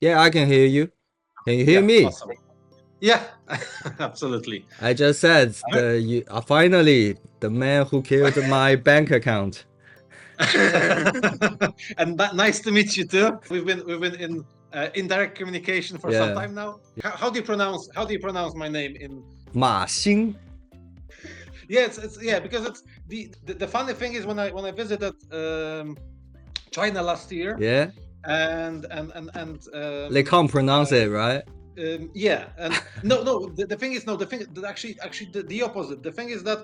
Yeah, I can hear you. Can you hear Yeah, me? awesome. Yeah, absolutely. I just said All finally the man who killed my bank account. right. And nice to meet you too. We've been in indirect communication for some Yeah, time now. How do you pronounce my name in? Marcin. Yeah, it's yeah, because it's the funny thing is when I visited China last year, Yeah, and they can't pronounce it, right? yeah, and no, the thing is, no, the thing that actually the opposite. The thing is that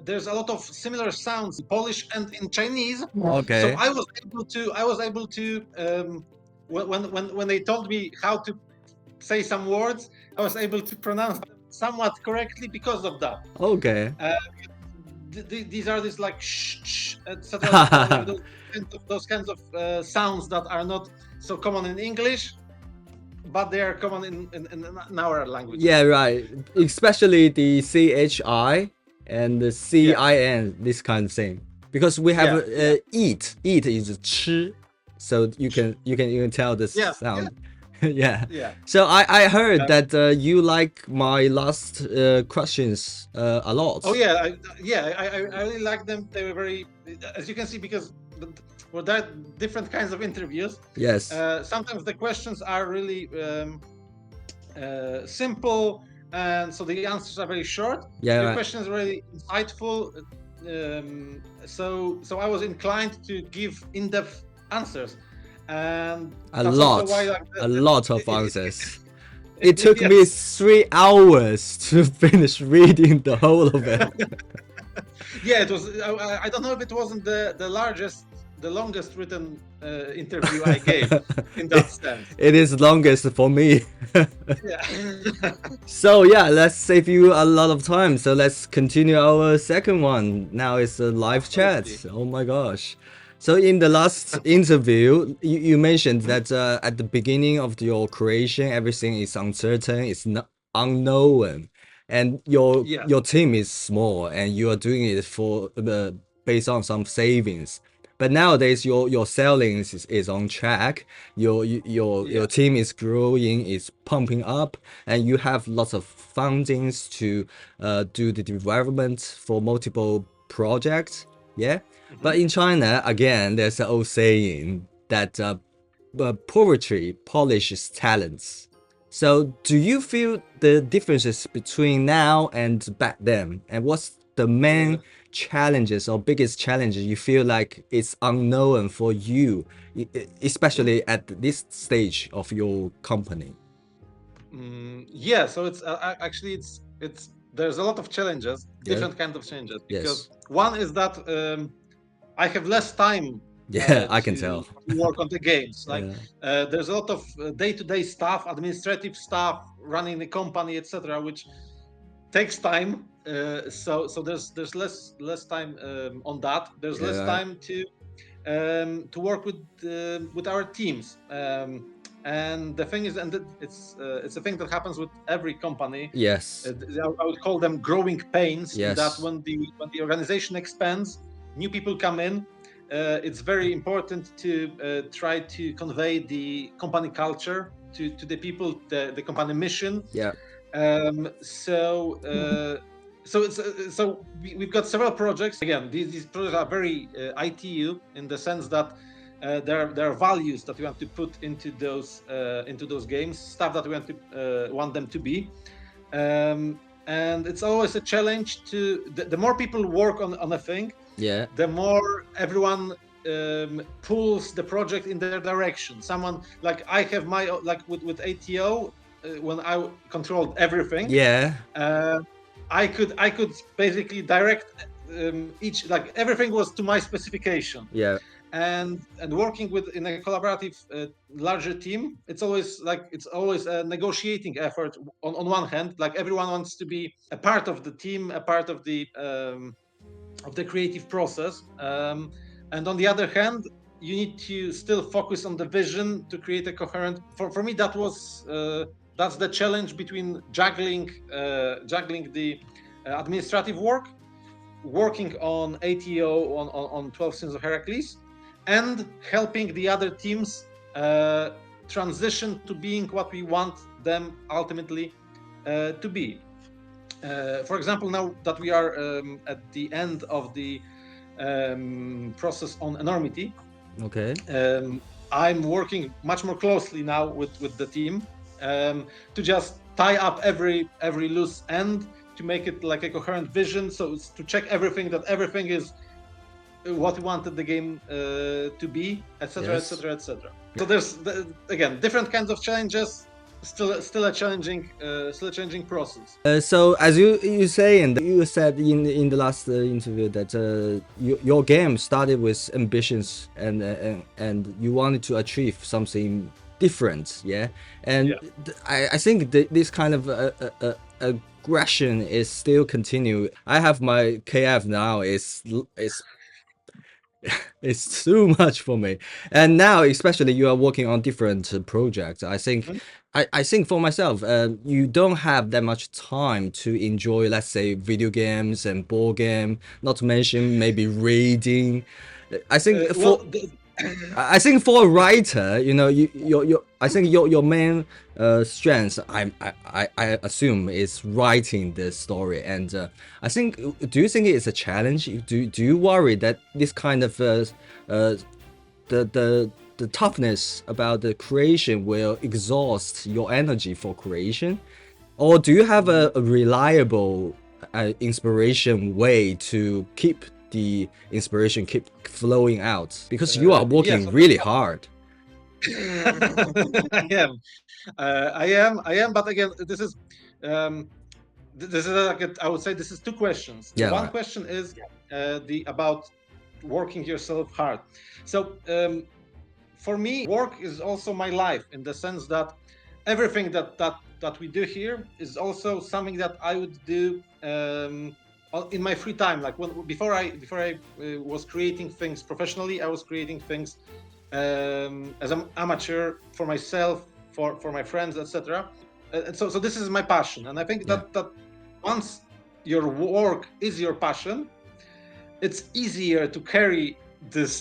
there's a lot of similar sounds in Polish and in Chinese. So Okay. I was able to when they told me how to say some words, I was able to pronounce them somewhat correctly because of that. Okay. Uh, these are these like shh, etc. Like those kinds of sounds that are not so common in English, but they are common in our Yeah, languages. right. Especially the CHI and the Yeah, CIN, this kind of thing. Because we have yeah, yeah, eat. Eat is 吃, so you can tell this yeah, yeah, sound. Yeah. yeah. So I heard Um, that you like my last questions a oh lot. yeah, I really like them. They were very, as you can see, because well, there are different kinds of interviews. Yes. Sometimes the questions are really simple, and so the answers are very short. Yeah, Your right. question is really insightful, so I was inclined to give in-depth answers, and A that's also why lot. like A lot of it, answers. It took me yes. 3 hours to finish reading the whole of it. Yeah, it was. I don't know if it wasn't the longest written interview I gave in that it, sense. it is longest for me. Yeah, So yeah, let's save you a lot of time. So let's continue our second one. Now it's a live absolutely. chat. Oh my gosh. So in the last interview, you mentioned that at the beginning of your creation, everything is uncertain, it's not unknown, and Yeah. your team is small, and you are doing it for the based on some savings. But nowadays, your selling is on track. Your Yeah. team is growing, is pumping up, and you have lots of fundings to do the development for multiple projects. Yeah, but Mhm. in China, again, there's an old saying that poetry polishes talents. So, do you feel the differences between now and back then? And what's the Uh, main challenges or biggest challenges you feel like it's unknown for you, mhm. especially at this stage of your company? Yeah, so actually it's there's a lot of challenges, Yeah. different kind of challenges, because Yes. one is that I have less time Yeah, I can to tell. work on the games. Like Yeah. there's a lot of day-to-day stuff, administrative stuff, running the company, etc., which takes time. So there's less time on that. There's Yeah. less Right. time to work with our teams. And the thing is, and it's a thing that happens with every company. Yes. I would call them growing pains. In that, Yes. when the organization expands, new people come in. It's very important to try to convey the company culture to the people, the company mission. Yeah. So we've got several projects. Again, these projects are very ITU in the sense that there are values that we want to put into those games, stuff that we want them to be. And it's always a challenge to the more people work on a thing, Yeah. the more everyone pulls the project in their direction. Someone like I have my like with ATO, when I controlled everything, Yeah. uh, I could basically direct each, like everything was to my specification. Yeah. And working with in a collaborative larger team, it's always a negotiating effort. On one hand, like everyone wants to be a part of the team, a part of the creative process, and on the other hand, you need to still focus on the vision to create a coherent. For me, that's the challenge between juggling the administrative work, working on ATO on 12 Sins of Heracles, and helping the other teams transition to being what we want them ultimately to be. For example, now that we are at the end of the process on enormity, Okay. I'm working much more closely now with the team to just tie up every loose end, to make it like a coherent vision. So it's to check everything, that everything is what we wanted the game to be, etc., Yes. etc., etc. So there's again different kinds of challenges. Still a challenging process. So as you say, and you said in the last interview that your game started with ambitions and you wanted to achieve something different, yeah. And Yeah. I think this kind of aggression is still continue. I have my KF now. It's too much for me. And now, especially you are working on different projects. I think, Mhm. I think for myself, you don't have that much time to enjoy, let's say, video games and board game. Not to mention maybe reading. I think Well, for I think for a writer, you know, your I think your main strength, I assume, is writing the story. And I think, do you think it's a challenge? Do you worry that this kind of the toughness about the creation will exhaust your energy for creation, or do you have a reliable inspiration way to keep the inspiration keep flowing out, because you are yes, working really hard? I am. I am. But again, um, this is like I would say this is two questions. The Yeah, one right. question is the about working yourself hard. So for me, work is also my life, in the sense that everything that we do here is also something that I would do in my free time. Like before I was creating things professionally, I was creating things as an amateur for myself, for my friends, etc. And so this is my passion, and I think Yeah. that once your work is your passion, it's easier to carry This.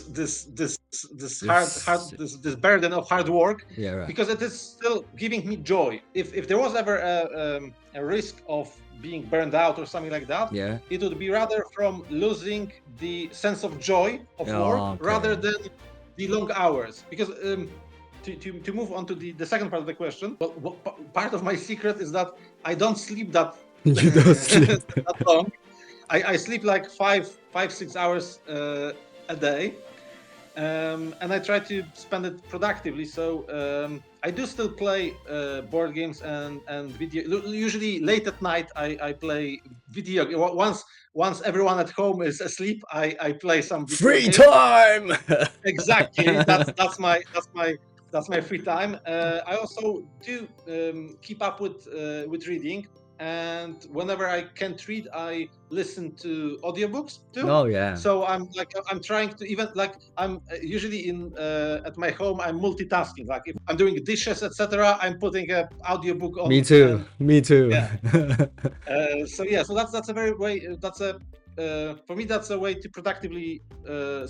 this burden of hard work, Yeah, right. because it is still giving me joy. If there was ever a risk of being burned out or something like that, Yeah. it would be rather from losing the sense of joy of work Oh, rather okay. than the long hours. Because to move on to the second part of the question, well, part of my secret is that I don't sleep that You don't sleep. that long. I sleep like 6 hours a day, and I try to spend it productively. So I do still play board games and video. Usually late at night, I play video. Once everyone at home is asleep, I play some video Free games. time. Exactly. That's my free time. I also do keep up with reading, and whenever I can't read, I listen to audiobooks too. Oh yeah. So I'm trying to, even like I'm usually in at my home, I'm multitasking. Like if I'm doing dishes, etc., I'm putting a audiobook Me on, too. and Me too. yeah. So yeah, so that's a very way. That's a for me that's a way to productively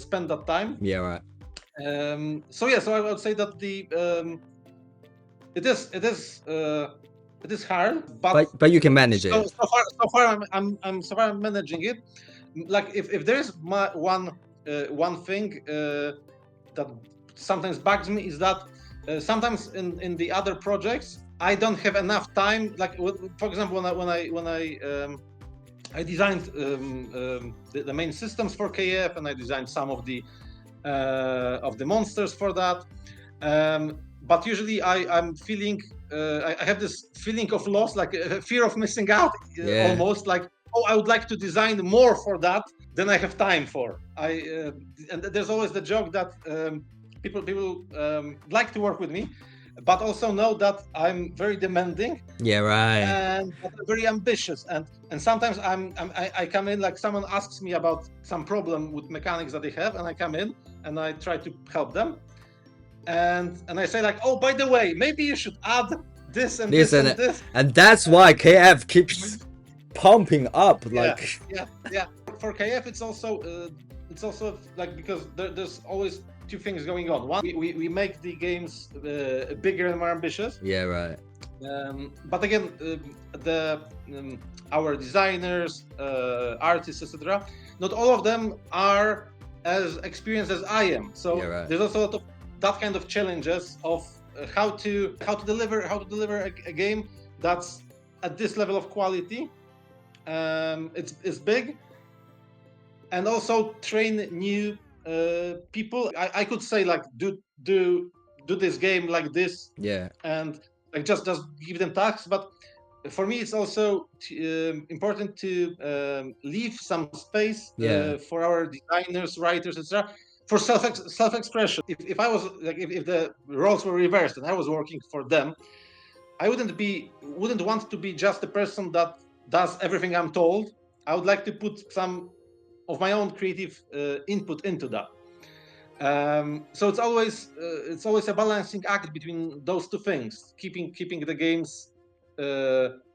spend that time. Yeah, right. So yeah, so I would say that the it is hard, but But you can manage it. so far I'm managing it. Like if there is one thing that sometimes bugs me, is that sometimes in the other projects I don't have enough time. Like for example, I designed the main systems for KF, and I designed some of the monsters for that. But usually I'm feeling I have this feeling of loss, like a fear of missing out, Yeah. almost like, oh, I would like to design more for that than I have time for. And there's always the joke that people like to work with me, but also know that I'm very demanding Yeah, right. and very ambitious, and sometimes I come in, like someone asks me about some problem with mechanics that they have, and I come in and I try to help them, and I say like, oh, by the way, maybe you should add this and this Listen, and this. and that's why KF keeps pumping up. Yeah, Like, yeah. For KF it's also like, because there's always two things going on. One, we make the games bigger and more ambitious. Yeah, right. But again, the our designers, artists, etc. Not all of them are as experienced as I am. So Yeah, right. there's also a lot of that kind of challenges of how to deliver a game that's at this level of quality. It's big, and also train new people. I could say like do this game like this, Yeah. and like just give them tasks. But for me, it's also important to leave some space Yeah. for our designers, writers, etc. For self expression. If I was like if the roles were reversed and I was working for them, I wouldn't want to be just the person that does everything I'm told. I would like to put some of my own creative input into that. So it's always a balancing act between those two things, keeping the games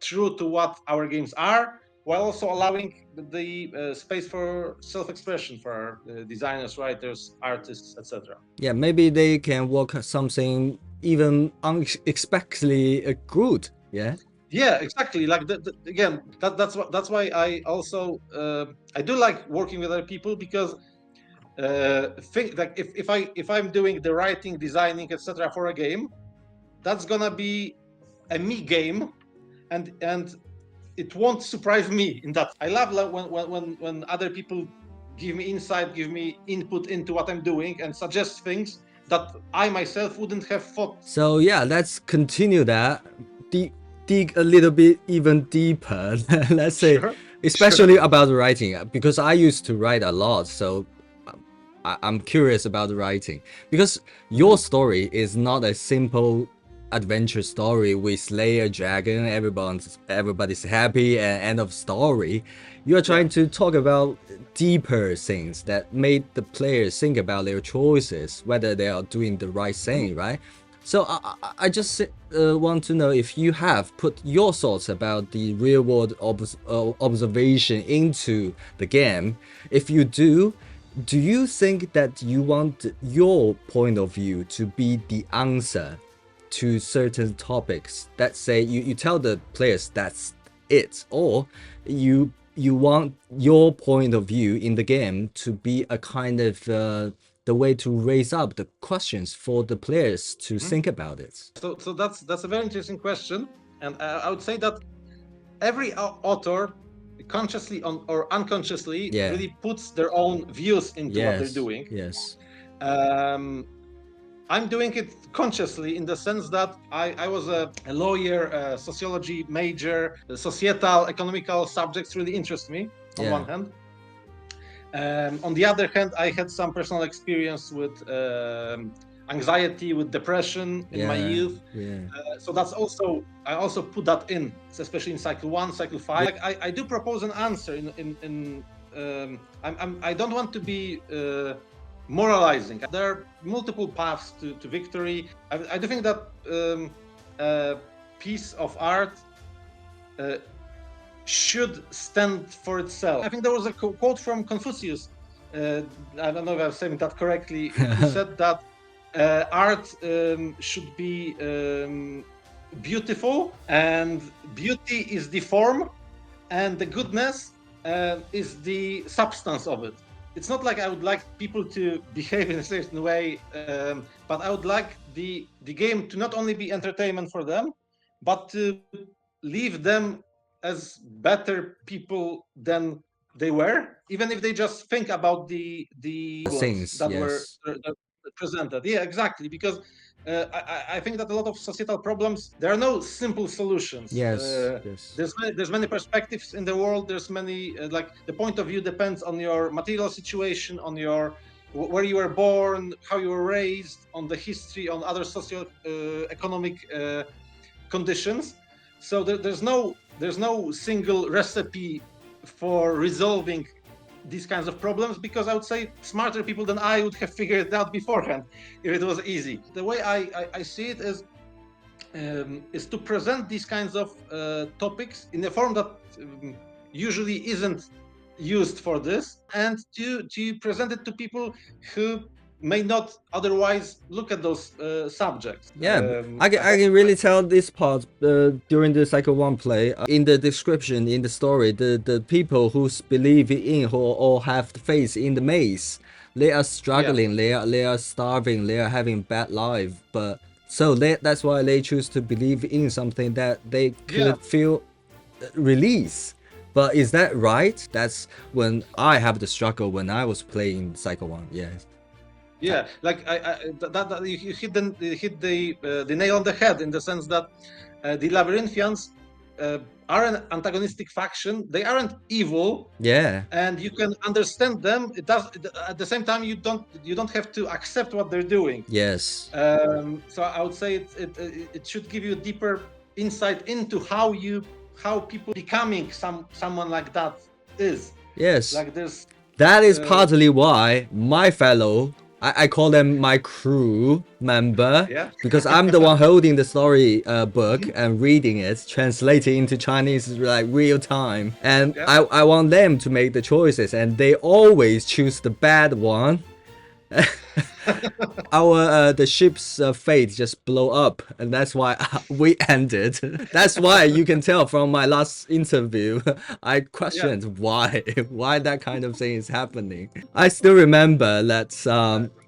true to what our games are, while also allowing the space for self-expression for our designers, writers, artists, etc. Yeah, maybe they can work something even unexpectedly good. Yeah. Yeah, exactly. Like again, that's why I also I do like working with other people, because think like if I'm doing the writing, designing, etc. for a game, that's gonna be a me game, and it won't surprise me in that. I love when other people give me insight, give me input into what I'm doing, and suggest things that I myself wouldn't have thought. So yeah, let's continue that. Dig a little bit even deeper. Let's say, Sure, especially about writing, because I used to write a lot. So I'm curious about writing, because your story is not a simple adventure story. We slay a dragon, everybody's happy, and end of story. You are trying to talk about deeper things that made the players think about their choices, whether they are doing the right thing, right? So I just want to know if you have put your thoughts about the real world observation into the game. If you do you think that you want your point of view to be the answer to certain topics? That say you tell the players that's it, or you want your point of view in the game to be a kind of the way to raise up the questions for the players to think about it. So that's a very interesting question, and I would say that every author, consciously or unconsciously, Yeah. really puts their own views into what they're doing. Yes. I'm doing it consciously in the sense that I was a lawyer, a sociology major. The societal, economical subjects really interest me on Yeah. one hand. On the other hand, I had some personal experience with anxiety, with depression in my youth. Yeah. So I also put that in, especially in cycle 1, cycle 5. Like I do propose an answer I don't want to be moralizing. There are multiple paths to victory. I do think that a piece of art should stand for itself. I think there was a quote from Confucius. I don't know if I'm saying that correctly. He said that art should be beautiful, and beauty is the form, and the goodness is the substance of it. It's not like I would like people to behave in a certain way, but I would like the game to not only be entertainment for them, but to leave them as better people than they were, even if they just think about the problems Things, that were yes. presented. Yeah, exactly. Because I think that a lot of societal problems, there are no simple solutions. Yes. There's many perspectives in the world. There's many like the point of view depends on your material situation, on your where you were born, how you were raised, on the history, on other socio economic conditions. So there's no single recipe for resolving these kinds of problems, because I would say smarter people than I would have figured it out beforehand if it was easy. The way I see it is to present these kinds of topics in a form that usually isn't used for this, and to present it to people who may not otherwise look at those subjects. Yeah, I can really tell this part during the Cycle 1 play. In the description, in the story, the people who believe in or have faith in the maze, they are struggling, they are starving, they are having bad life. But so that's why they choose to believe in something that they Yeah. could feel release. But is that right? That's when I have the struggle when I was playing Cycle 1. Yes. Yeah, like that you hit the nail on the head in the sense that the Labyrinthians are an antagonistic faction. They aren't evil, Yeah. and you can understand them. It does at the same time you don't have to accept what they're doing. Yes. So I would say it should give you a deeper insight into how people becoming someone like that is. Yes. Like there's That is partly why my fellow, I call them my crew member, Yeah. because I'm the one holding the story book and reading it, translating into Chinese like real time. And Yeah. I want them to make the choices, and they always choose the bad one. Our the ship's fate just blow up, and that's why we ended. That's why you can tell from my last interview, I questioned why that kind of thing is happening. I still remember that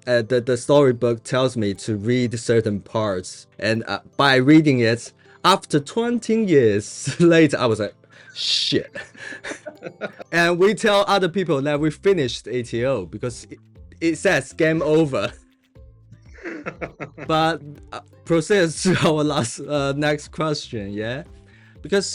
the storybook tells me to read certain parts, and by reading it, after 20 years later, I was like, shit. And we tell other people that we finished ATO because it says game over. But proceed to our next question, yeah? Because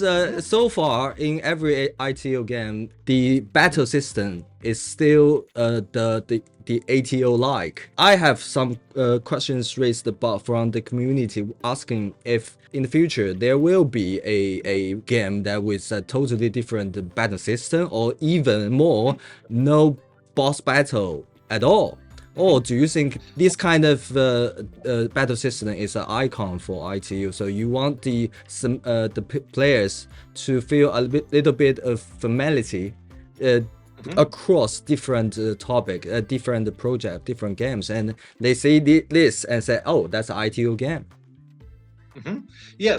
so far in every ITO game, the battle system is still the ATO like. I have some questions raised from the community asking if in the future there will be a game that with a totally different battle system, or even more, no boss battle at all. Or do you think this kind of battle system is an icon for ITU? So you want the players to feel a little bit of familiarity across different topic, different project, different games, and they see this and say, "Oh, that's an ITU game." Yeah.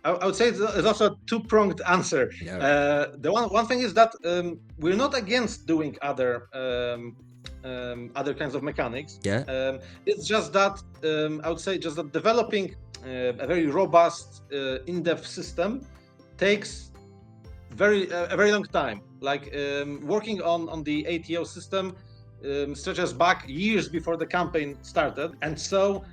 I would say it's also a two-pronged answer. Yeah. The one thing is that we're not against doing other kinds of mechanics. Yeah. It's just that I would say just that developing a very robust, in-depth system takes a very long time. Like working on the ATO system stretches back years before the campaign started, and so.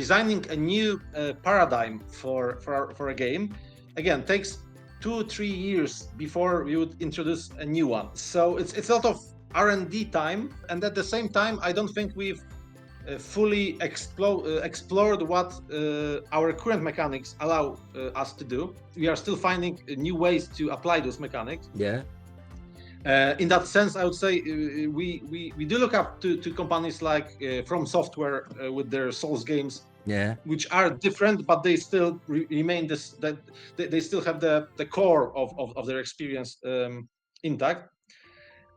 Designing a new paradigm for a game again takes 2-3 years before we would introduce a new one. So it's a lot of R&D time, and at the same time I don't think we've fully explored what our current mechanics allow us to do. We are still finding new ways to apply those mechanics. Yeah. In that sense, I would say we do look up to companies like From Software with their Souls games, which are different, but they still remain that they still have the core of their experience intact,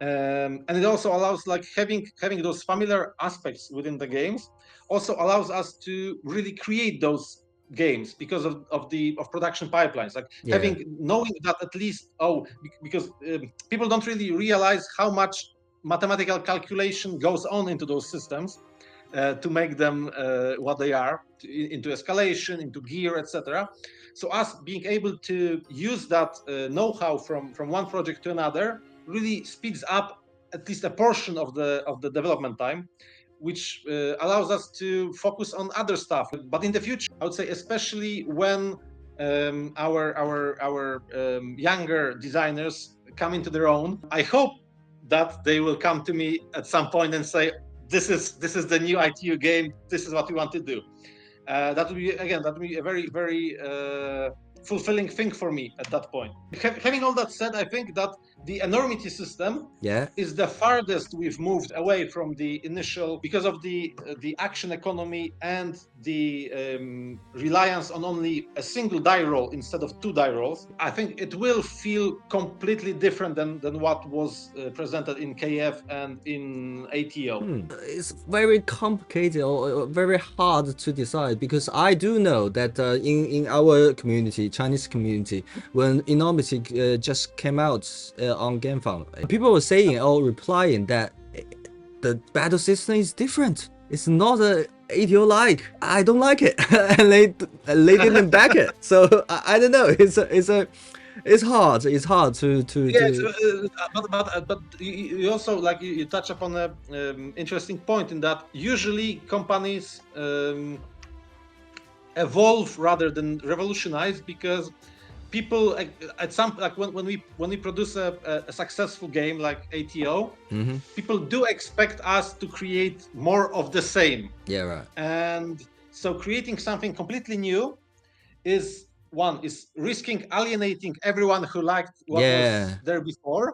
and it also allows like having those familiar aspects within the games also allows us to really create those games because of production pipelines, like knowing that at least because people don't really realize how much mathematical calculation goes on into those systems to make them what they are, into escalation, into gear, etc. So us being able to use that know-how from one project to another really speeds up at least a portion of the development time, which allows us to focus on other stuff. But in the future, I would say, especially when our younger designers come into their own, I hope that they will come to me at some point and say, "This is the new ITU game. This is what we want to do." That would be a very very fulfilling thing for me at that point. Having all that said, I think that the enormity system Yeah. is the farthest we've moved away from the initial, because of the action economy and the reliance on only a single die roll instead of two die rolls. I think it will feel completely different than what was presented in KF and in ATO. It's very complicated or very hard to decide because I do know that in our community, Chinese community, when Enormity just came out on GameFound, people were saying or replying that the battle system is different. It's not a ATO like. I don't like it, and they didn't back it. So I don't know. It's hard. It's hard Yes, to but you also, like, you touch upon a interesting point in that usually companies evolve rather than revolutionize, because people at some, like, when we produce a successful game like ATO, people do expect us to create more of the same. Yeah, right. And so creating something completely new is risking alienating everyone who liked what Yeah. was there before,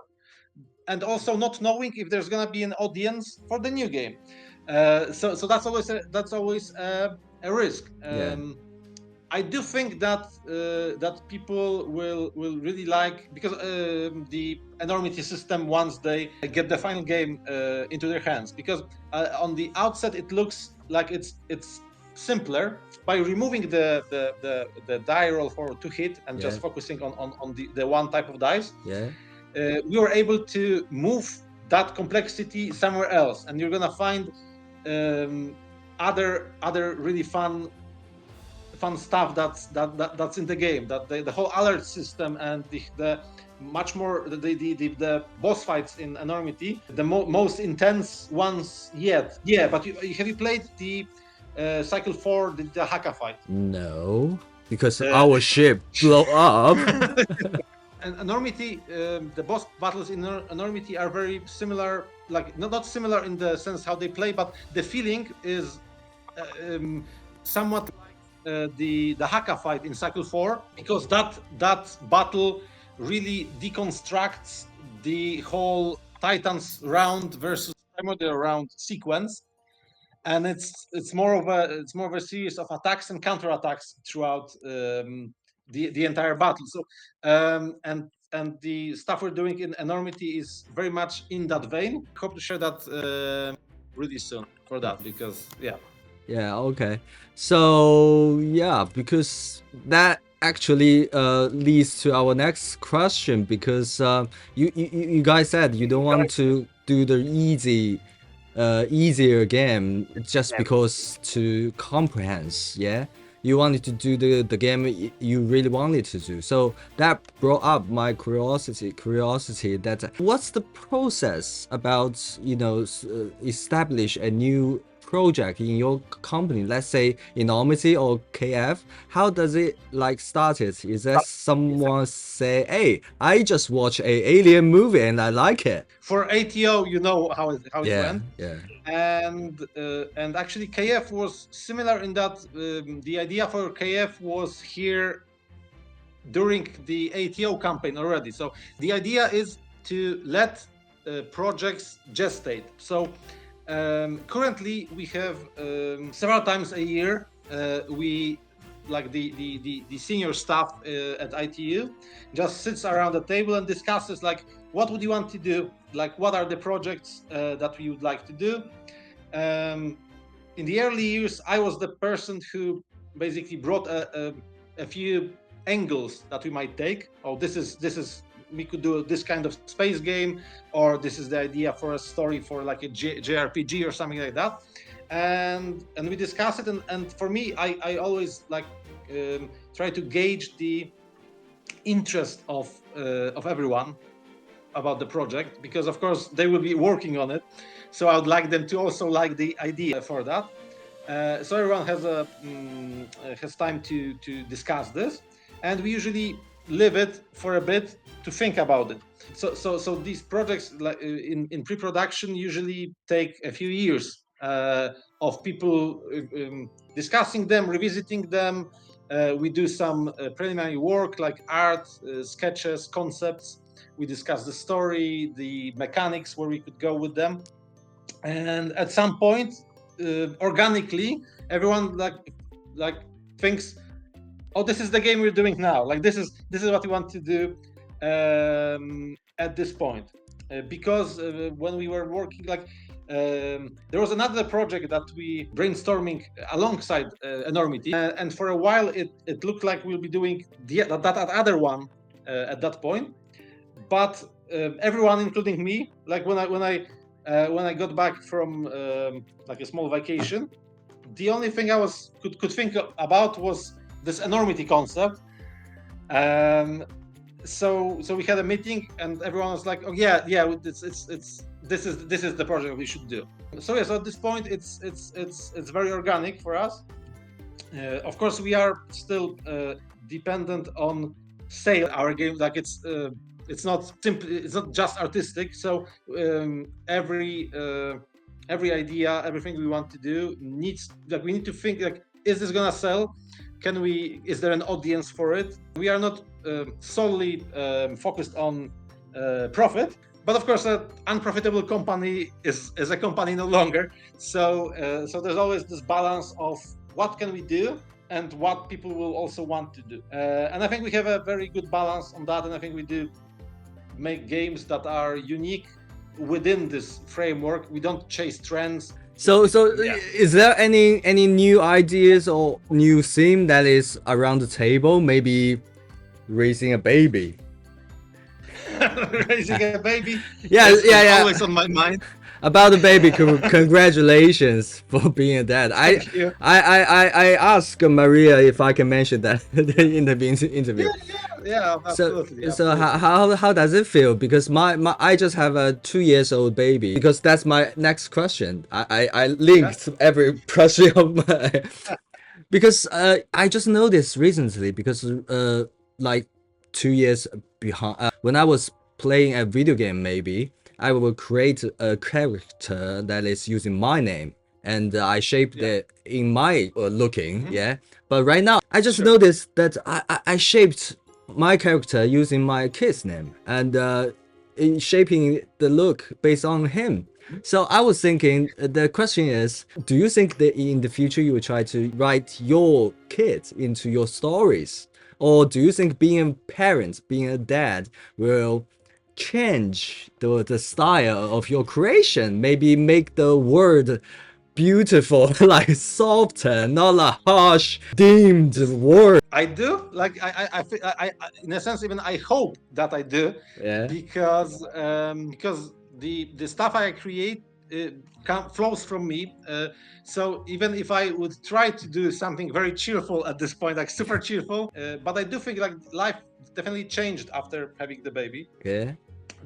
and also not knowing if there's going to be an audience for the new game. So that's always a risk. Yeah. I do think that that people will really like, because the enormity system, once they get the final game into their hands, because on the outset it looks like it's simpler by removing the die roll for to hit and just focusing on the one type of dice. Yeah. We were able to move that complexity somewhere else, and you're gonna find other really fun stuff that's in the game. That the whole alert system and the much more the boss fights in Enormity, the most intense ones yet. Yeah, but have you played the Cycle 4, the Haka fight? No, because our ship blew up. And Enormity, the boss battles in Enormity are very similar, like not similar in the sense how they play, but the feeling is somewhat like the Haka fight in Cycle 4, because that battle really deconstructs the whole Titans round versus Primordial round sequence, and it's more of a series of attacks and counterattacks throughout the entire battle. So and the stuff we're doing in Enormity is very much in that vein. Hope to share that really soon for that, because yeah. Yeah, okay. So yeah, because that actually leads to our next question, because you guys said you don't want to do the easier game just because to comprehend, yeah? You wanted to do the game you really wanted to do. So that brought up my curiosity that what's the process about, establish a new project in your company, let's say Enormity or KF. How does it like started? Is that someone say, hey, I just watched a alien movie and I like it? For ATO, you know how it went. Yeah. And actually KF was similar in that the idea for KF was here during the ATO campaign already. So the idea is to let projects gestate. So currently we have several times a year we, like the senior staff at ITU just sits around the table and discusses, like, what would you want to do, like what are the projects that we would like to do. In the early years I was the person who basically brought a few angles that we might take. Oh, this is we could do this kind of space game, or this is the idea for a story for like a JRPG or something like that, and we discuss it. And for me, I always like try to gauge the interest of everyone about the project, because of course they will be working on it, so I would like them to also like the idea for that. So everyone has time to discuss this, and we usually leave it for a bit to think about it. So these projects, like in pre-production, usually take a few years of people discussing them, revisiting them. We do some preliminary work like art, sketches, concepts, We discussed the story, the mechanics, where we could go with them, and at some point, organically, everyone like thinks, oh, this is the game we're doing now. Like this is what we want to do at this point, because when we were working, there was another project that we brainstorming alongside Enormity, and for a while it looked like we'll be doing that other one at that point, but everyone, including me, like when I got back from like a small vacation, the only thing I could think about was this Enormity concept. So we had a meeting and everyone was like, oh yeah, this is the project we should do. So yeah, so at this point it's very organic for us. Of course, we are still dependent on sale our game. Like it's not just artistic. So every idea, everything we want to do we need to think, like, is this gonna sell? Is there an audience for it? We are not solely focused on profit, but of course, an unprofitable company is a company no longer. So there's always this balance of what can we do and what people will also want to do. And I think we have a very good balance on that. And I think we do make games that are unique within this framework. We don't chase trends. So is there any new ideas or new theme that is around the table? Maybe raising a baby. Raising a baby. Yeah. Always on my mind. About the baby, congratulations for being a dad. Thank you. I asked Maria if I can mention that in the interview. Yeah, absolutely. So how does it feel? Because I just have a 2-year-old baby. Because that's my next question. I linked every question of my because I just noticed recently, because like 2 years behind, when I was playing a video game, maybe I will create a character that is using my name, and I shaped it in my looking. Yeah, but right now I just noticed that I shaped my character using my kid's name, and in shaping the look based on him. So I was thinking, the question is, do you think that in the future you will try to write your kids into your stories? Or do you think being a parent, being a dad, will change the style of your creation? Maybe make the word beautiful, like softer, not a harsh, deemed word. I do. Like I in a sense, even I hope that I do. Yeah. Because the stuff I create flows from me. So even if I would try to do something very cheerful at this point, like super cheerful, but I do think like life definitely changed after having the baby. Yeah.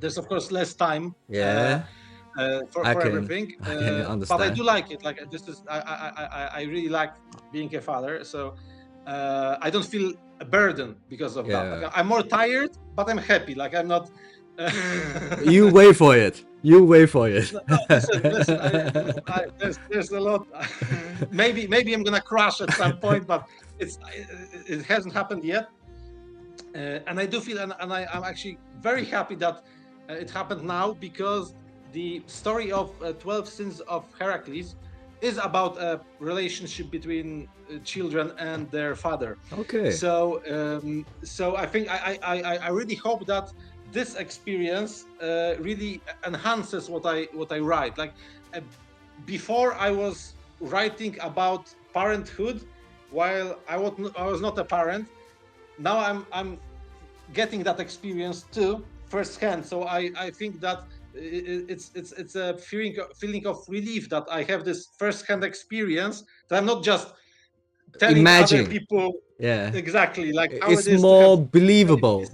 There's of course less time. Yeah. For everything. I can understand. But I do like it. Like this is I really like being a father. So I don't feel a burden because of that. Like, I'm more tired, but I'm happy. Like I'm not. You wait for it. You wait for it. No, listen, there's a lot. Maybe I'm gonna crash at some point, but it hasn't happened yet. And I do feel, and I'm actually very happy that it happened now, because the story of 12 Sins of Heracles is about a relationship between children and their father. Okay. So I think I really hope that this experience really enhances what I write. Like before, I was writing about parenthood while I was not a parent. Now I'm getting that experience too firsthand. So I think that it's a feeling of relief that I have this firsthand experience, that I'm not just telling other people. Yeah, exactly, like how it's it is more believable.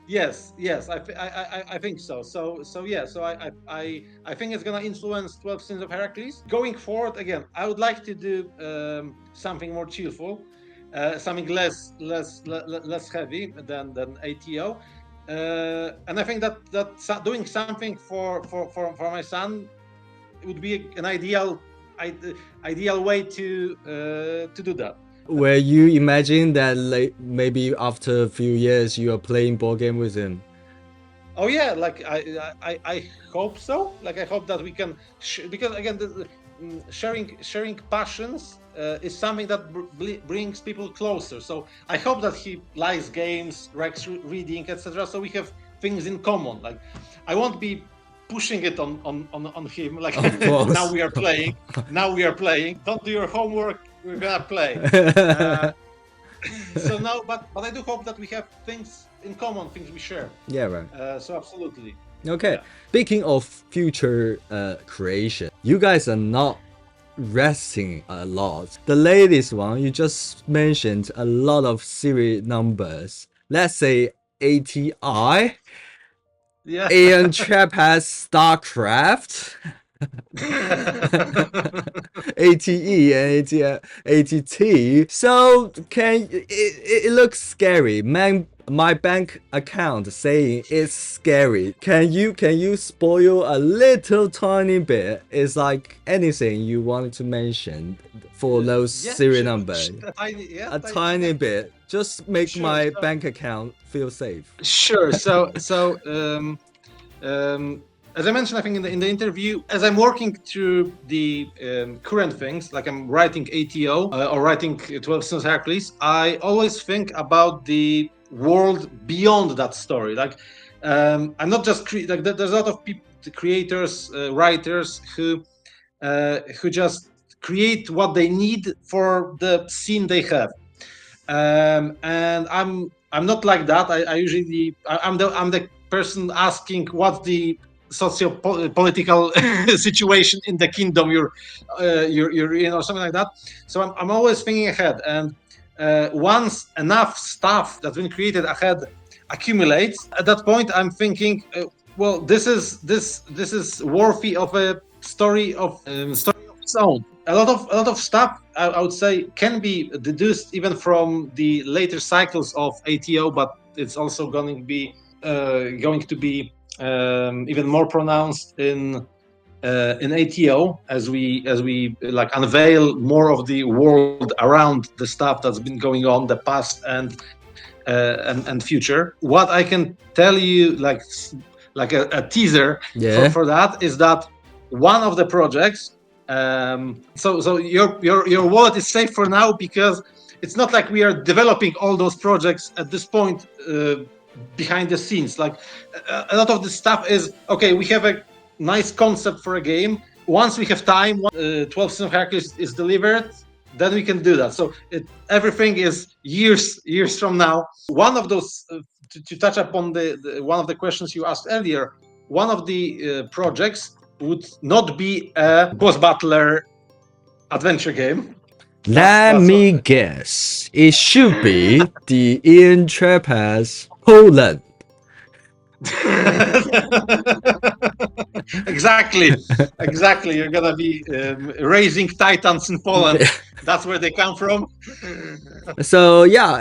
Yes, I think so. So yeah, so I think it's gonna influence 12 Sins of Heracles. Going forward, again, I would like to do something more cheerful, something less heavy than ATO. And I think that doing something for my son would be an ideal way to do that. Where you imagine that, like, maybe after a few years you are playing board game with him? Oh yeah, like I hope so. Like I hope that we can because again sharing passions is something that brings people closer. So I hope that he likes games, likes reading, etc. So we have things in common. Like I won't be pushing it on him. Like Of now course. we are playing. Now we are playing. Don't do your homework. We're gonna play. Uh, so now, but I do hope that we have things in common, things we share. Yeah, right. So absolutely, Okay. yeah. Speaking of future creation, you guys are not resting a lot. The latest one, you just mentioned a lot of serial numbers. Let's say ATI, Yeah. Ian Trap has StarCraft. ATE and ATT. So it looks scary. Man, my bank account saying it's scary. Can you spoil a little tiny bit? It's like anything you wanted to mention for those Yeah, serial numbers. a tiny, yeah, A tiny bit. Just make sure. my bank account feel safe. Sure. As I mentioned, I think in the interview, as I'm working through the current things, like I'm writing ATO or writing 12 Sons Hercules, I always think about the world beyond that story. Like I'm not just like there's a lot of people, creators, writers who just create what they need for the scene they have. And I'm not like that. I usually I'm the person asking what's the socio-political situation in the kingdom you're in or something like that. So I'm always thinking ahead, and once enough stuff that's been created ahead accumulates, at that point I'm thinking, well, this is worthy of a story of its own. A lot of stuff I would say can be deduced even from the later cycles of ATO, but it's also going to be even more pronounced in ATO as we like unveil more of the world around the stuff that's been going on, the past and future. What I can tell you, like a teaser Yeah. for that, is that one of the projects. So your wallet is safe for now because it's not like we are developing all those projects at this point behind the scenes. Like a lot of the stuff is okay. We have a nice concept for a game. Once we have time, 12 Season Hercules is delivered, then we can do that. So everything is years from now. One of those, to touch upon the one of the questions you asked earlier, one of the projects would not be a boss battler adventure game. Let That's me guess. It should be the Ian Trapas Poland. exactly. You're gonna be raising titans in Poland. That's where they come from. So yeah,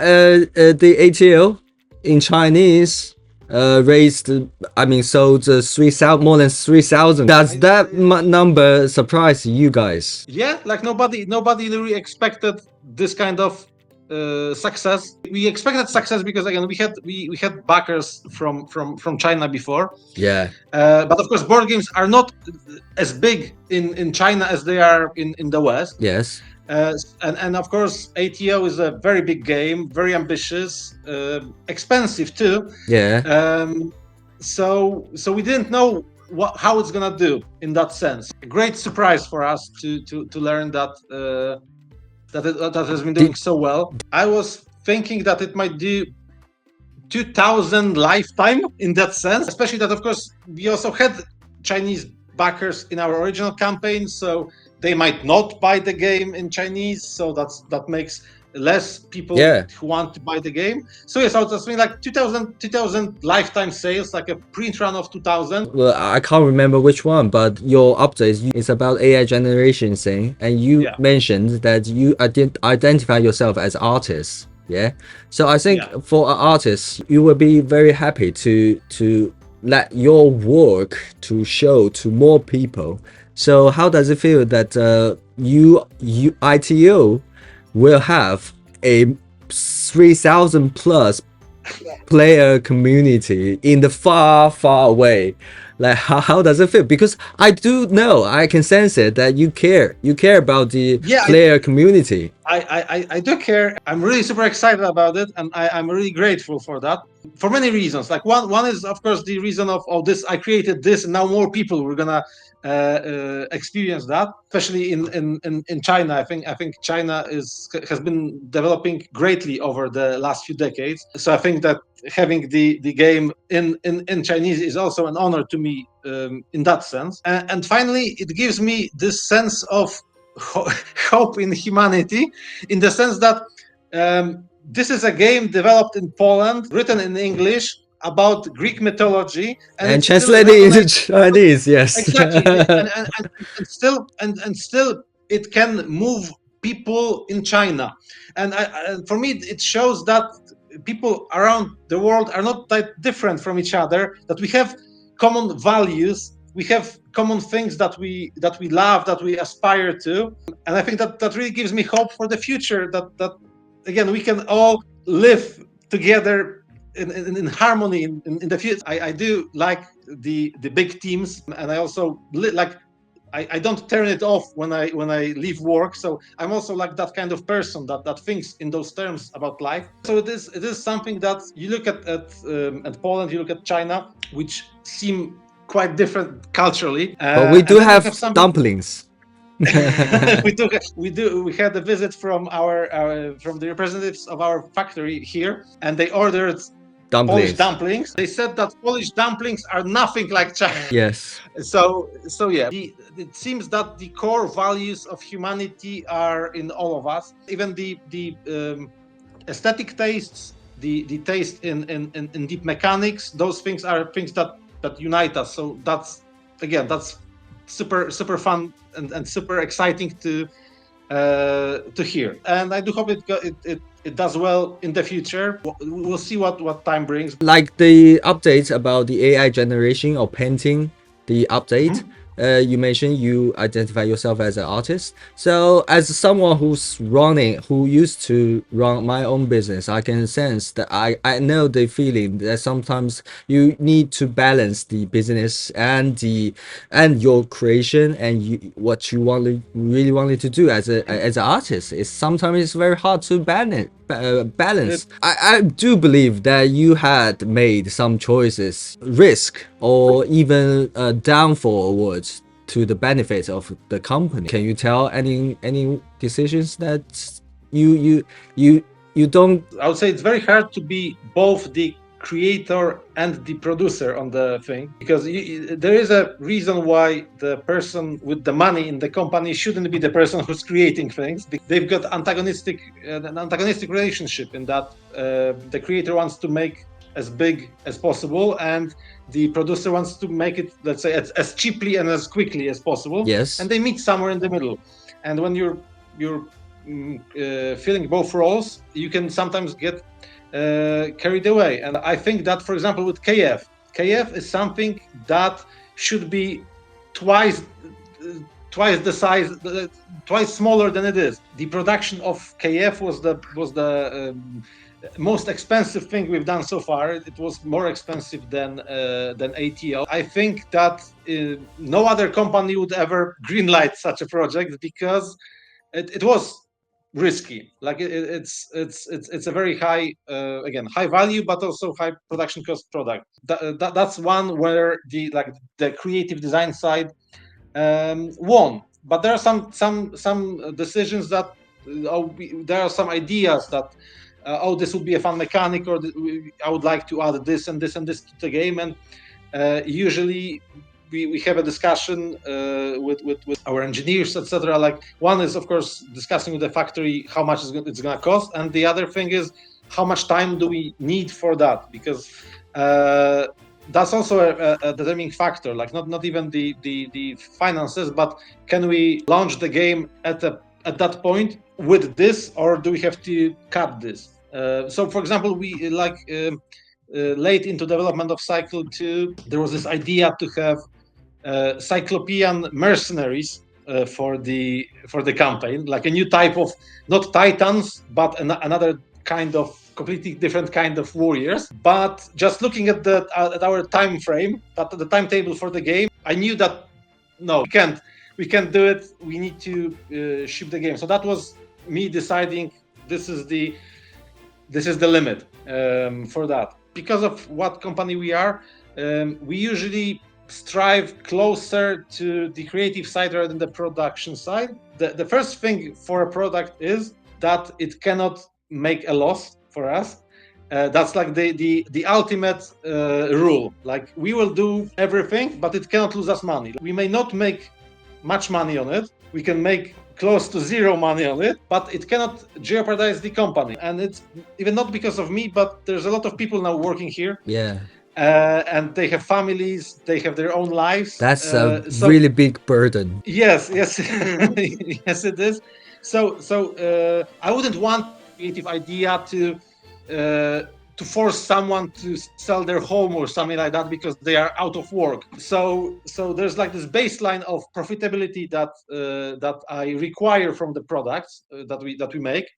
the ATL in Chinese raised, I mean, sold 3,000, more than 3,000. Does that number surprise you guys? Yeah, like nobody really expected this kind of success. We expected success because again we had backers from China before. Yeah. But of course, board games are not as big in China as they are in the West. Yes. And of course, ATO is a very big game, very ambitious, expensive too. Yeah. So we didn't know how it's gonna do in that sense. A great surprise for us to learn that that has been doing so well. I was thinking that it might do 2,000 lifetime in that sense, especially that of course we also had Chinese backers in our original campaign, so they might not buy the game in Chinese, so that makes less people who want to buy the game. So yes, I was just like 2,000 lifetime sales, like a print run of 2,000. Well, I can't remember which one, but your update is about AI generation thing, and you mentioned that you identify yourself as artists. Yeah. So I think for an artist, you will be very happy to let your work to show to more people. So how does it feel that you ITO will have a 3,000 plus player community in the far, far away. Like how does it feel? Because I do know, I can sense it that you care about the Yeah, player community. I do care. I'm really super excited about it, and I'm really grateful for that for many reasons. Like one is of course the reason of this. I created this, and now more people were gonna experience that, especially in China. I think China has been developing greatly over the last few decades. So I think that having the game in Chinese is also an honor to me in that sense. And finally, it gives me this sense of hope in humanity, in the sense that this is a game developed in Poland, written in English about Greek mythology, and And it's still translating into recognized. Chinese, yes. Exactly, and still it can move people in China, and for me it shows that people around the world are not that different from each other. That we have common values, we have common things that we love, that we aspire to, and I think that really gives me hope for the future. That again we can all live together in harmony in the future. I do like the big teams, and I also like I don't turn it off when I leave work. So I'm also like that kind of person that thinks in those terms about life. So it is something that you look at Poland, you look at China, which seem quite different culturally, But we do and then you have have something. dumplings. We had a visit from from the representatives of our factory here, and they ordered Polish Dumplings. dumplings. They said that Polish dumplings are nothing like China. Yes. So yeah, it seems that the core values of humanity are in all of us. Even the aesthetic tastes, the taste in deep mechanics, those things are things that unite us. So that's super fun and super exciting to hear. And I do hope it does well in the future. We'll see what time brings. Like the updates about the AI generation or painting, the update. Mhm. You mentioned you identify yourself as an artist. So, as someone who used to run my own business, I can sense that I know the feeling that sometimes you need to balance the business and your creation and what you really wanted to do as an artist. It's sometimes it's very hard to It, balance. I do believe that you had made some choices, risk or even downfall awards to the benefits of the company. Can you tell any decisions that you you you don't? I would say it's very hard to be both the creator and the producer on the thing, because there is a reason why the person with the money in the company shouldn't be the person who's creating things. They've got an antagonistic relationship in that the creator wants to make as big as possible, and the producer wants to make it, let's say, as cheaply and as quickly as possible. Yes. And they meet somewhere in the middle. And when you're filling both roles, you can sometimes get carried away. And I think that, for example, with KF is something that should be twice the size, twice smaller than it is. The production of KF was the most expensive thing we've done so far. It was more expensive than ATO. I think that no other company would ever greenlight such a project, because it was risky. Like it's a very high, again, high value but also high production cost product. That's one where the creative design side won. But there are some decisions that there are some ideas that this would be a fun mechanic, or I would like to add this and this and this to the game. And usually we have a discussion with our engineers, etc. Like, one is of course discussing with the factory how much it's going to cost, and the other thing is how much time do we need for that, because that's also a determining factor. Like, not even the finances, but can we launch the game at that point with this, or do we have to cut this? So for example, we late into development of Cycle 2, there was this idea to have Cyclopean mercenaries for the campaign, like a new type of, not Titans, but another completely different kind of warriors. But just looking at our time frame, at the timetable for the game, I knew that no, we can't do it. We need to ship the game. So that was me deciding this is the limit for that. Because of what company we are, we usually strive closer to the creative side rather than the production side. The first thing for a product is that it cannot make a loss for us. That's like the ultimate rule. Like we will do everything, but it cannot lose us money. We may not make much money on it. We can make close to zero money on it, but it cannot jeopardize the company. And it's even not because of me, but there's a lot of people now working here. Yeah. And they have families, they have their own lives. That's a So really big burden. yes, yes, yes, it is. So I wouldn't want creative idea to force someone to sell their home or something like that because they are out of work. So there's like this baseline of profitability that I require from the products that we make.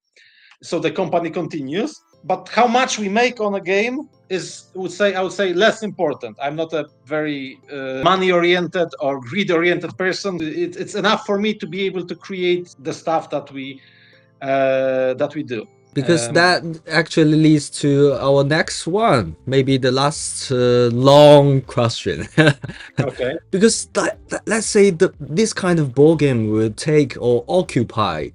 So the company continues. But how much we make on a game is, I would say, less important. I'm not a very money-oriented or greed-oriented person. It's enough for me to be able to create the stuff that we do. Because that actually leads to our next one, maybe the last long question. Okay. Because let's say this kind of board game will take or occupy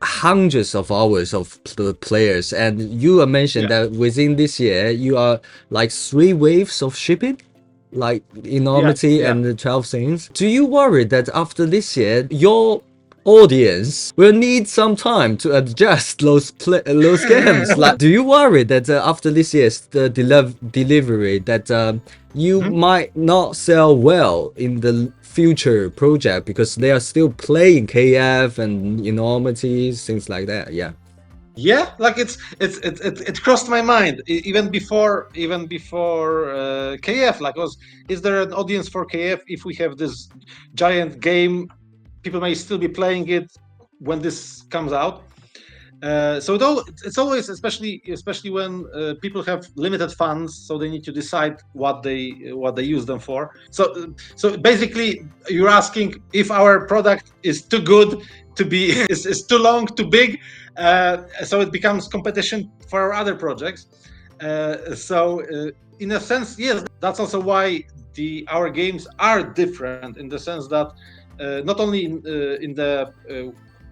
hundreds of hours of players, and you mentioned that within this year you are like 3 waves of shipping, like enormity and the 12 things. Do you worry that after this year your audience will need some time to adjust those games? Like, do you worry that after this year's delivery that you might not sell well in the future project because they are still playing KF and enormities, things like that? Yeah, like it crossed my mind even before KF. Like, is there an audience for KF if we have this giant game? People may still be playing it when this comes out. So it's always, especially when people have limited funds, so they need to decide what they use them for. So basically, you're asking if our product is too good to be is too long, too big, so it becomes competition for our other projects. In a sense, yes, that's also why our games are different in the sense that not only in the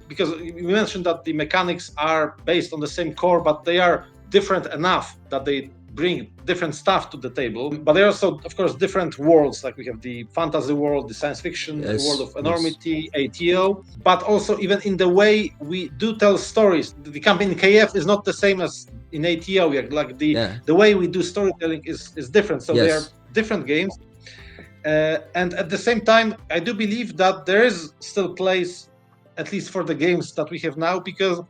because we mentioned that the mechanics are based on the same core, but they are different enough that they bring different stuff to the table. But they're also, of course, different worlds. Like we have the fantasy world, the science fiction world of enormity, ATO. But also even in the way we do tell stories. The campaign in KF is not the same as in ATO. Like the way we do storytelling is different. So they are different games. And at the same time, I do believe that there is still place, at least for the games that we have now, because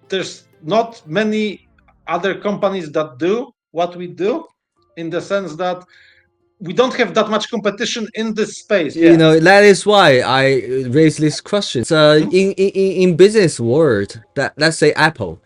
there's not many other companies that do what we do, in the sense that we don't have that much competition in this space. You know, that is why I raised this question. So in business world, that let's say Apple,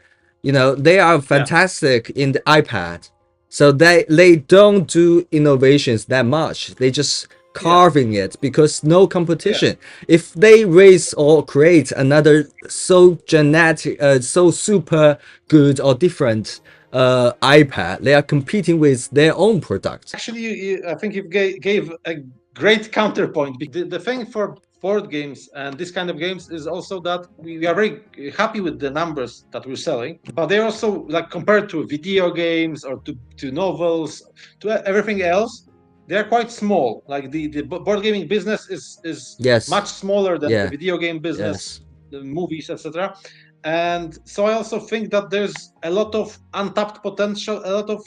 you know, they are fantastic in the iPad. So they don't do innovations that much. They just carving it because no competition. If they raise or create another so genetic, so super good or different iPad, they are competing with their own product. Actually, I think you gave a great counterpoint. The thing for board games and this kind of games is also that we are very happy with the numbers that we're selling, but they're also, like, compared to video games or to novels, to everything else, they're quite small. Like the board gaming business is much smaller than the video game business, the movies, etc. And so I also think that there's a lot of untapped potential, a lot of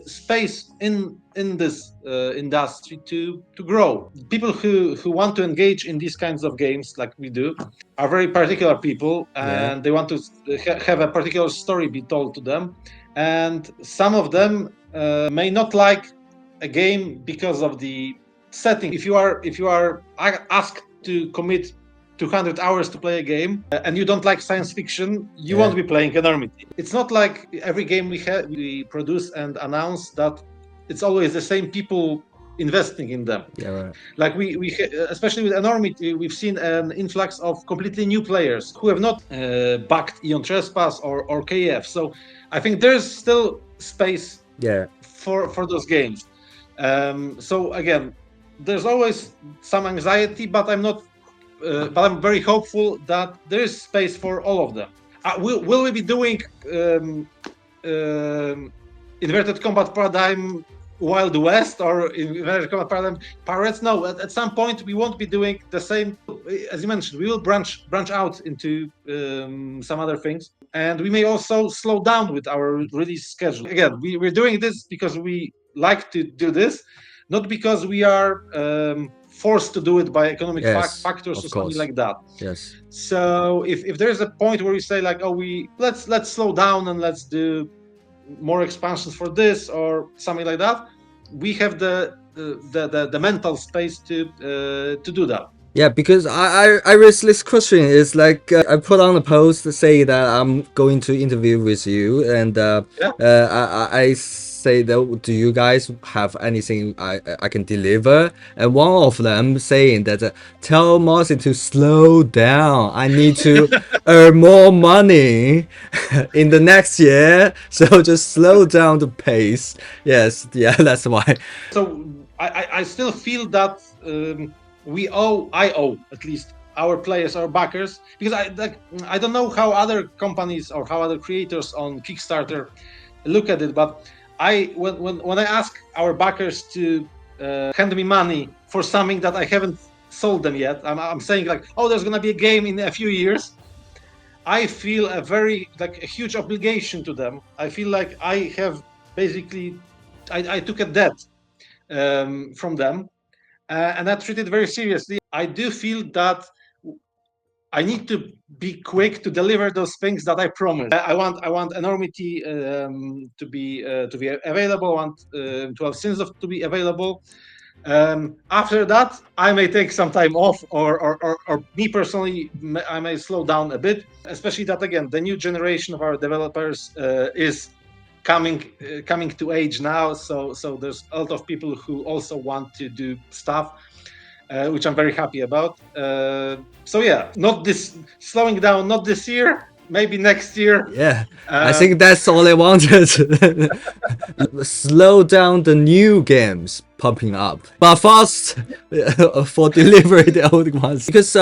space in this industry to grow. People who want to engage in these kinds of games, like we do, are very particular people, and they want to have a particular story be told to them. And some of them may not like a game because of the setting. If you are asked to commit 200 hours to play a game and you don't like science fiction, you won't be playing Enormity. It's not like every game we produce and announce that it's always the same people investing in them. Yeah, right. Like we especially with Enormity, we've seen an influx of completely new players who have not backed Eon Trespass or KF. So I think there's still space for those games. So again, there's always some anxiety, but I'm very hopeful that there is space for all of them. Will we be doing Inverted Combat Paradigm Wild West or Inverted Combat Paradigm Pirates? No, at some point we won't be doing the same. As you mentioned, we will branch out into some other things, and we may also slow down with our release schedule. Again, we're doing this because we like to do this, not because we are forced to do it by economic factors or something like that. Yes. So if there's a point where we say like, oh, let's slow down and let's do more expansions for this or something like that, we have the mental space to do that. Yeah, because I raised this question is like I put on a post to say that I'm going to interview with you, and I say that, do you guys have anything I can deliver? And one of them saying that tell Marcin to slow down. I need to earn more money in the next year, so just slow down the pace. Yes, yeah, that's why. So I still feel that. I owe at least our players, our backers, because I don't know how other companies or how other creators on Kickstarter look at it, but when I ask our backers to hand me money for something that I haven't sold them yet, I'm saying like, oh, there's gonna be a game in a few years. I feel a huge obligation to them. I feel like I have basically I took a debt from them. And I treat it very seriously. I do feel that I need to be quick to deliver those things that I promised. I want Enormity to be available. I want to have Sins of to be available. After that, I may take some time off, or me personally, I may slow down a bit. Especially that again, the new generation of our developers is coming to age now, so there's a lot of people who also want to do stuff, which I'm very happy about. So yeah, not this slowing down, not this year, maybe next year. Yeah, I think that's all I wanted. Slow down the new games pumping up, but fast for delivery the old ones. Because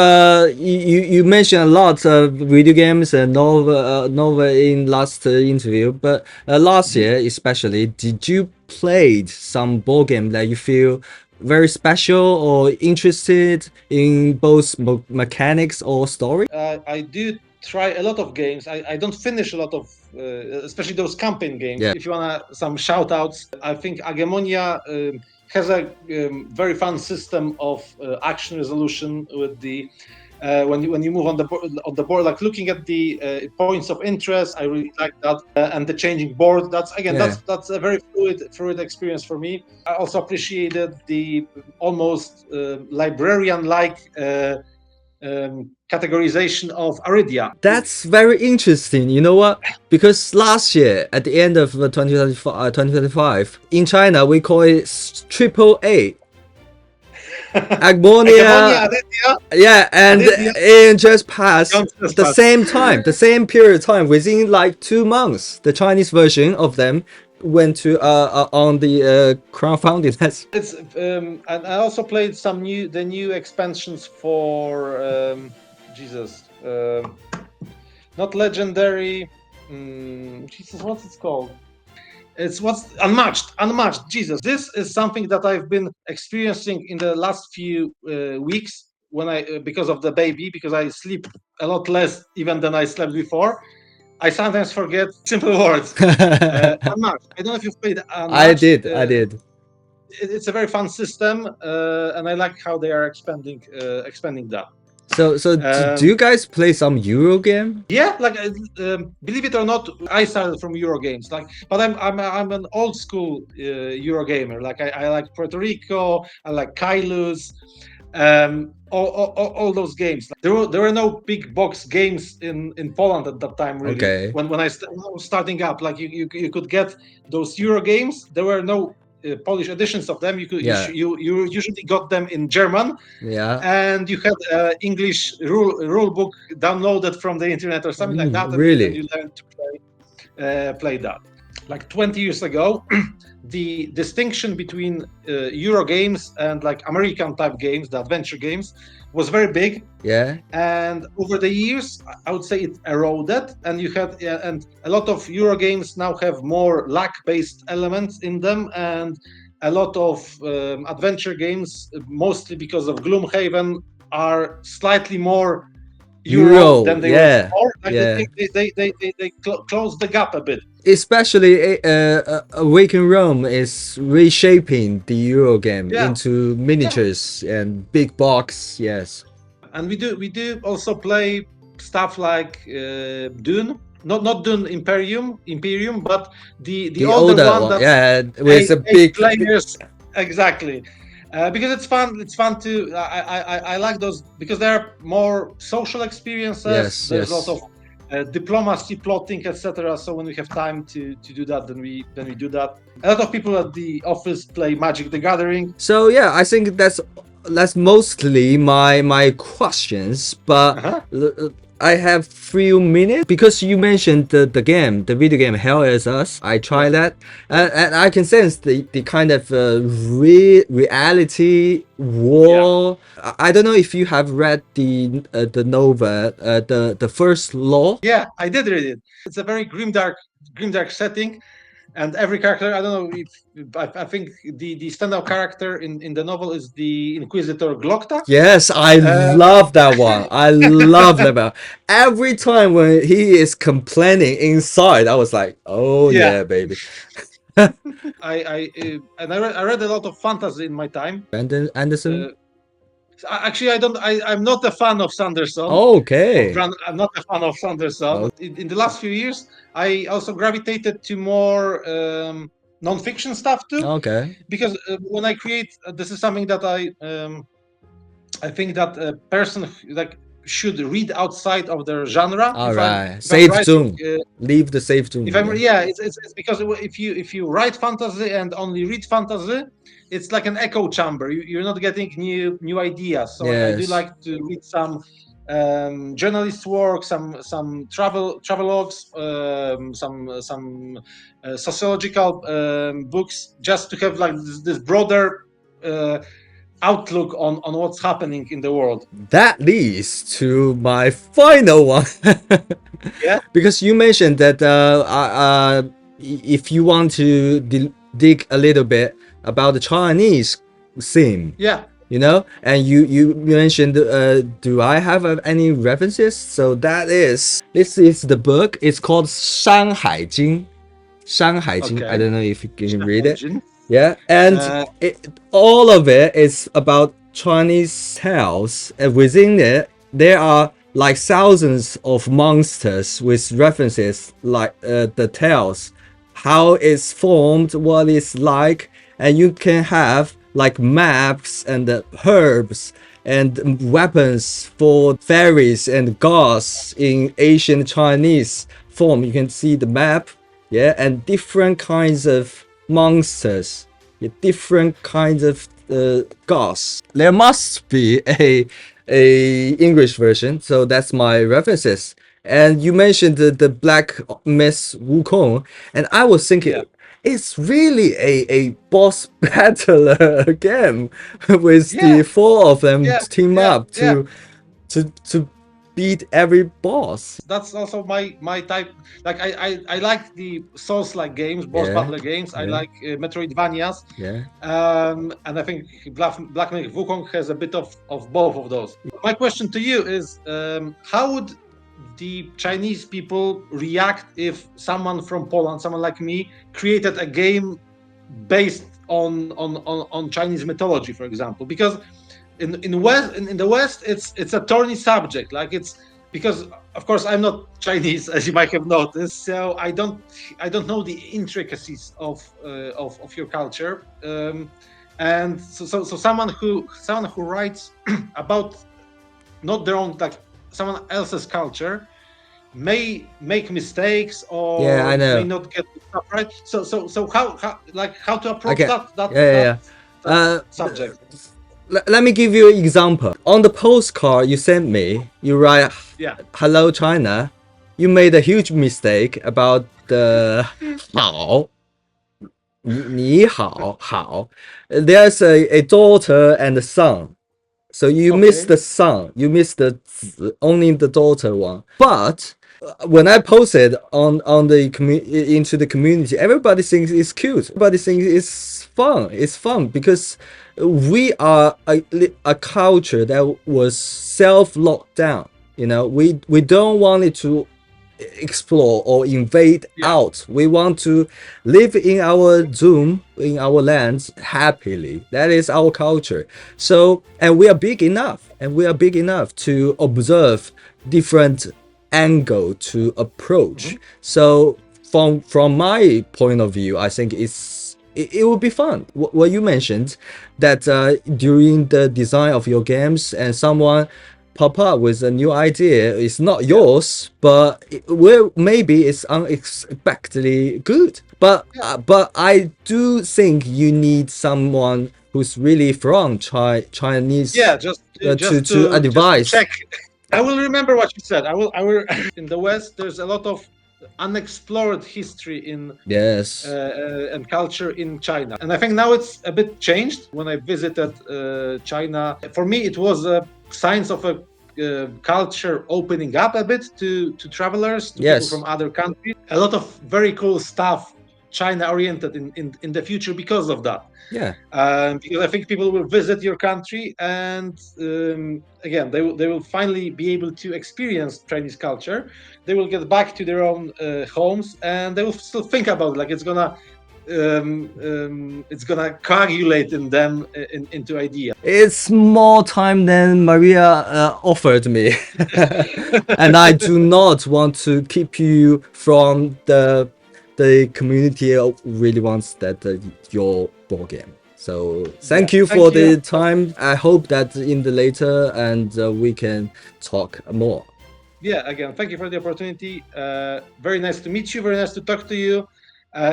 you mentioned a lot of video games and novel in last interview, but last year especially, did you play some board game that you feel very special or interested in both mechanics or story? I do try a lot of games. I don't finish a lot of, especially those campaign games. Yeah. If you want some shout outs, I think Agemonia has a very fun system of action resolution with the when you move on the board, like looking at the points of interest. I really like that, and the changing board. That's a very fluid experience for me. I also appreciated the almost librarian-like categorization of Aridia. That's very interesting. You know what? Because last year, at the end of 2025, in China, we call it triple A. Agmonia, yeah, and it just passed the same time, the same period of time, within like 2 months. The Chinese version of them went to on the crowdfunding. It's and I also played the new expansions for not legendary. Jesus, what's it called? It's what's unmatched. Jesus, this is something that I've been experiencing in the last few weeks when because of the baby, because I sleep a lot less even than I slept before. I sometimes forget simple words. Unmatched. I don't know if you've played Unmatched. I did. It's a very fun system, and I like how they are expanding that. So do you guys play some Euro game? Yeah, like believe it or not, I started from Euro games. Like, but I'm an old school Euro gamer. Like I like Puerto Rico. I like Kailus. all those games. There were no big box games in Poland at that time. Really, Okay. when I was starting up, like you could get those Euro games. There were no Polish editions of them. Yeah. You usually got them in German, Yeah. and you had English rule book downloaded from the internet or something like that, and Really? you learned to play that. Like 20 years ago, the distinction between Euro games and like American type games, the adventure games, was very big. Yeah. And over the years, I would say it eroded, and you had and a lot of Euro games now have more luck-based elements in them, and a lot of adventure games, mostly because of Gloomhaven, are slightly more Euro Euro. than they were Yeah. before. Like Yeah. they close the gap a bit. Especially Awaken Rome is reshaping the Euro game Yeah, into yeah. miniatures and big box. Yes. And we do also play stuff like Dune, not Dune Imperium, but the The older older one one. that's Yeah. With eight a eight big. players exactly. Because it's fun. It's fun to. I like those because they're more social experiences. Yes. There's a lot Yes. of diplomacy, plotting, etc. So when we have time to do that, then we do that. A lot of people at the office play Magic the Gathering. So yeah, I think that's mostly my questions, but Uh-huh. I have few minutes because you mentioned the video game Hell is Us. I tried Yeah. that, Yeah. and I can sense the kind of reality Yeah. war. I don't know if you have read the novel, the first law. Yeah, I did read it. It's a very grimdark setting, and every character. I don't know if I think the standout character in the novel is the Inquisitor Glokta. Yes, I Uh, love that one. I love that one. Every time when he is complaining inside, I was like, "Oh yeah, yeah, baby." I read a lot of fantasy in my time. Brandon Anderson. Uh, Actually, I'm not a fan of Sanderson. Okay. I'm not a fan of Sanderson. Oh, In the last few years, I also gravitated to more non-fiction stuff too, okay. because when I create, this is something that I think that a person like should read outside of their genre. All If I'm right. if I'm Safe writing, zone. Leave the safe zone. if I'm Yeah. yeah, it's because if you write fantasy and only read fantasy, it's like an echo chamber. You're not getting new ideas. So I do Yes. like to read some journalist work, some travelogues, some sociological books, just to have like this broader uh, outlook on what's happening in the world. That leads to my final one. Yeah, Because you mentioned that if you want to dig a little bit about the Chinese scene, yeah, and you mentioned do I have any references? So this is the book. It's called 山海经. 山海经. I okay. don't know if you can read it. Imagine. Yeah, and Uh, all of it is about Chinese tales, and within it there are like thousands of monsters with references like the tales, how it's formed, what it's like, and you can have like maps and herbs and weapons for fairies and gods in ancient Chinese form. You can see the map, yeah, and different kinds of monsters, yeah, different kinds of gods. There must be a English version, so that's my references. And you mentioned the Black Miss Wukong, and I was thinking yeah, it's really a boss battler game with yeah, the four of them yeah, team yeah, up yeah. to beat every boss. That's also my type. Like I like the Souls-like games, boss Yeah, battler games. I yeah, like Metroidvanias, yeah. and I think Black Myth Wukong has a bit of both of those. My question to you is, how would the Chinese people react if someone from Poland, someone like me, created a game based on Chinese mythology, for example? Because in the West, it's a thorny subject. Like it's because of course I'm not Chinese, as you might have noticed, so I don't know the intricacies of your culture. and so someone who writes about not their own, like someone else's culture, may make mistakes Yeah, or I may know. not get the stuff right. So how to I approach get. Yeah, yeah, yeah. that subject? Let me give you an example. On the postcard you sent me, you write Yeah. "Hello China." You made a huge mistake about the 好,你好, 好. There's a daughter and a son. So you miss Okay. the son, you miss the 子, only the daughter one. But when I posted on the into the community, everybody thinks it's cute. Everybody thinks it's fun. It's fun because we are a culture that was self locked down. You know, we don't want it to explore or invade Yeah. out. We want to live in our Zoom, in our lands happily. That is our culture. So, and we are big enough, to observe different angle to approach. Hmm. So, from my point of view, I think it will be fun. What you mentioned that during the design of your games and someone pop up with a new idea. It's not Yeah. yours, but well, maybe it's unexpectedly good. Yeah. But I do think you need someone who's really from Chinese Yeah. to Just to advise. check. I will remember what you said. I will in the West there's a lot of unexplored history in Yes. and culture in China. And I think now it's a bit changed. When I visited China, for me it was a signs of a culture opening up a bit to travelers, to people from Yes. other countries. A lot of very cool stuff China oriented in the future because of that. Yeah. Because I think people will visit your country, and again, they will finally be able to experience Chinese culture. They will get back to their own homes, and they will still think about it, like it's gonna coagulate in them into ideas. It's more time than Maria offered me. And I do not want to keep you from the community who really wants that your board game. So Yeah, thank you thank for you. the time. I hope that in the later and we can talk more. Yeah, again, thank you for the opportunity. Very nice to meet you. Very nice to talk to you.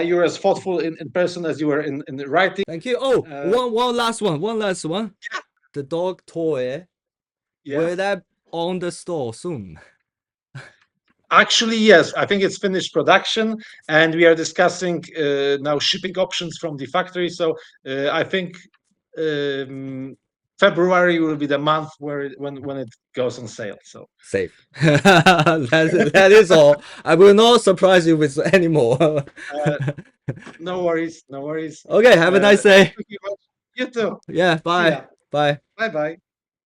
You're as thoughtful in person as you were in the writing. Thank you. Oh, Uh, one last one. The dog toy. yeah. Will that on the store soon? Actually, yes, I think it's finished production, and we are discussing now shipping options from the factory. So I think um, February will be the month when it goes on sale. So Safe. That is all. I will not surprise you with any more. uh, no worries, no worries. Okay, have a nice Nice day. talking about you too. Yeah, See bye. ya. Bye. Bye bye.